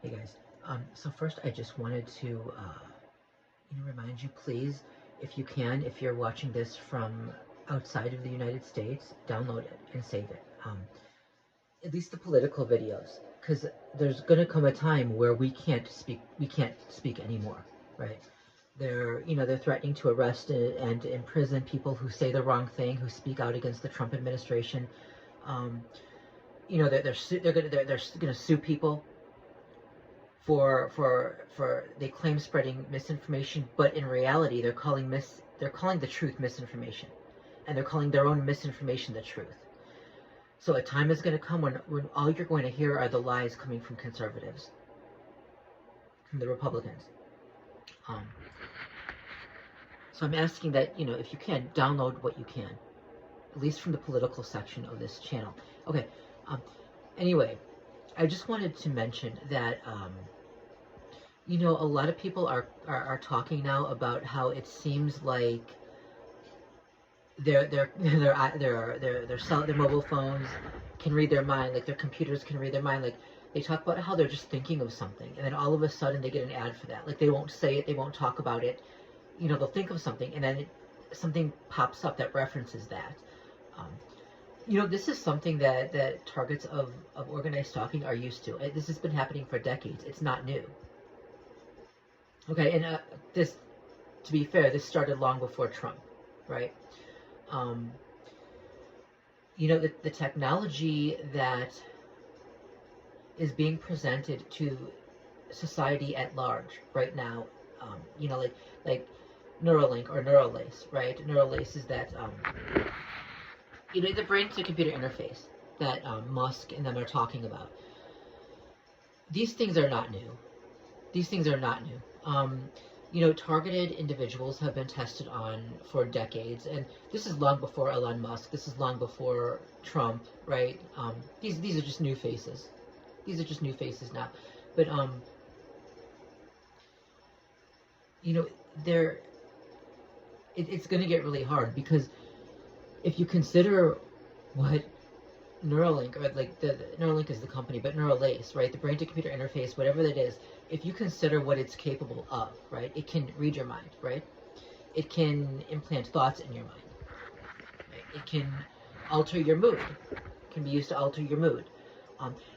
Hey guys. So first, I just wanted to, remind you, please, if you can, if you're watching this from outside of the United States, download it and save it. At least the political videos, because there's gonna come a time where we can't speak anymore, right? They're threatening to arrest and imprison people who say the wrong thing, who speak out against the Trump administration. Um, they're gonna sue people for they claim spreading misinformation, but in reality they're calling the truth misinformation, and they're calling their own misinformation the truth. So a time is going to come when all you're going to hear are the lies coming from conservatives, from the Republicans. Um, so I'm asking that, if you can, download what you can, at least from the political section of this channel. Okay. Anyway, I just wanted to mention that a lot of people are talking now about how it seems like their mobile phones can read their mind, like their computers can read their mind. Like they talk about how they're just thinking of something, and then all of a sudden they get an ad for that. Like they won't say it, they won't talk about it. They'll think of something, and then something pops up that references that. This is something that targets of organized stalking are used to. This has been happening for decades. It's not new. Okay, and this, to be fair, this started long before Trump, right? Um, the technology that is being presented to society at large right now, like Neuralink or Neuralace, right? Neuralace is that, the brain to computer interface that Musk and them are talking about. These things are not new. These things are not new. Targeted individuals have been tested on for decades, and this is long before Elon Musk. This is long before Trump, right? These are just new faces. These are just new faces now, but they're it's going to get really hard, because if you consider what Neuralink, or like the Neuralink is the company, but Neuralace, right? The brain to computer interface, whatever that is, if you consider what it's capable of, right? It can read your mind, right? It can implant thoughts in your mind. Right? It can alter your mood. It can be used to alter your mood.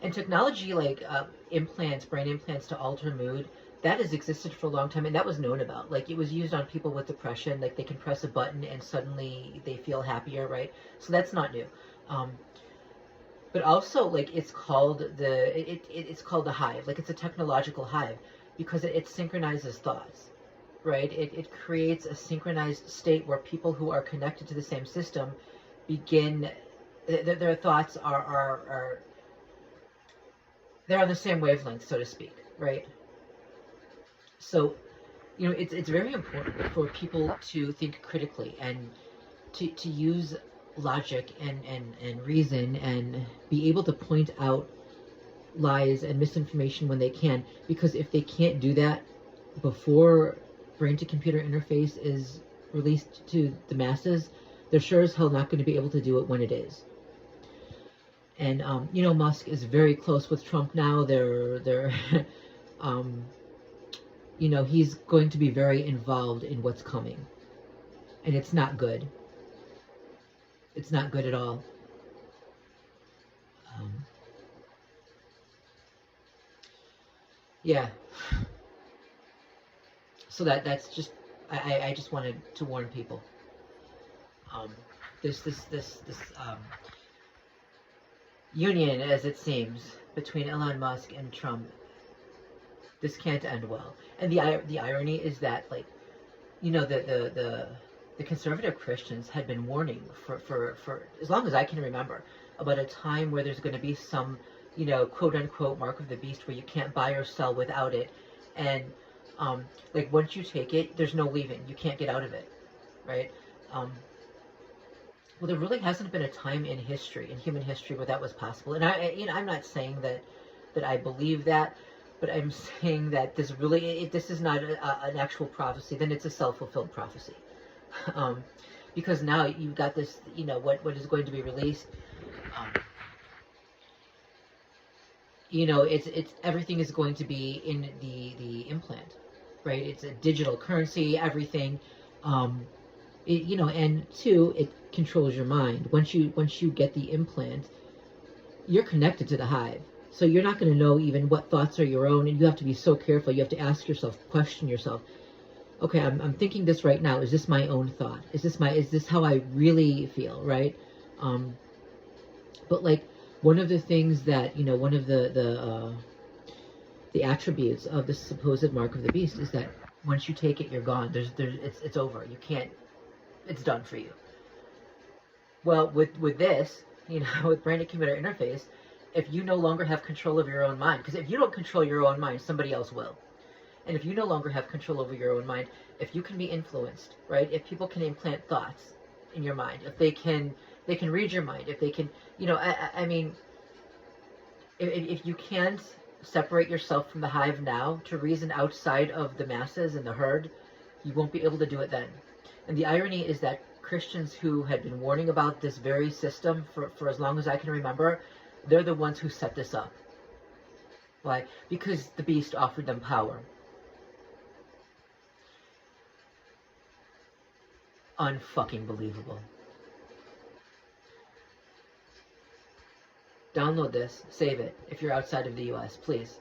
And technology like implants, brain implants to alter mood, that has existed for a long time, and that was known about. Like it was used on people with depression. Like they can press a button and suddenly they feel happier, right? So that's not new. But also, like it's called it's called the hive. Like it's a technological hive because it synchronizes thoughts, right? It creates a synchronized state where people who are connected to the same system begin their thoughts are they're on the same wavelength, so to speak, right? So, it's very important for people to think critically and to use logic and reason and be able to point out lies and misinformation when they can, because if they can't do that before brain to computer interface is released to the masses, they're sure as hell not going to be able to do it when it is. And Musk is very close with Trump now. They're he's going to be very involved in what's coming, and it's not good. It's not good at all. Yeah. So that's just I just wanted to warn people. This union, as it seems, between Elon Musk and Trump, this can't end well. And the irony is that, like, the conservative Christians had been warning for as long as I can remember about a time where there's going to be some, quote unquote mark of the beast where you can't buy or sell without it, and like once you take it, there's no leaving. You can't get out of it, right? Well, there really hasn't been a time in history, in human history, where that was possible. And I'm not saying that I believe that, but I'm saying that this really, this is not an actual prophecy. Then it's a self-fulfilled prophecy, because now you've got this, what is going to be released. you know, it's everything is going to be in the implant, right? It's a digital currency, everything. You know, and two, it controls your mind. Once you get the implant, you're connected to the hive. So you're not going to know even what thoughts are your own, and you have to be so careful. You have to ask yourself, question yourself. Okay, I'm thinking this right now. Is this my own thought? Is this how I really feel, right? Um, but like one of the things that, you know, one of the attributes of the supposed mark of the beast is that once you take it, you're gone. It's over. You can't. It's done for you. Well, with this, you know, with branded computer interface, if you no longer have control of your own mind, because if you don't control your own mind, somebody else will. And if you no longer have control over your own mind, if you can be influenced, right? If people can implant thoughts in your mind, if they can read your mind, if they can, you know, I mean, if you can't separate yourself from the hive now to reason outside of the masses and the herd, you won't be able to do it then. And the irony is that Christians who had been warning about this very system for as long as I can remember, they're the ones who set this up. Why? Because the beast offered them power. Unfucking believable. Download this, save it if you're outside of the US, please.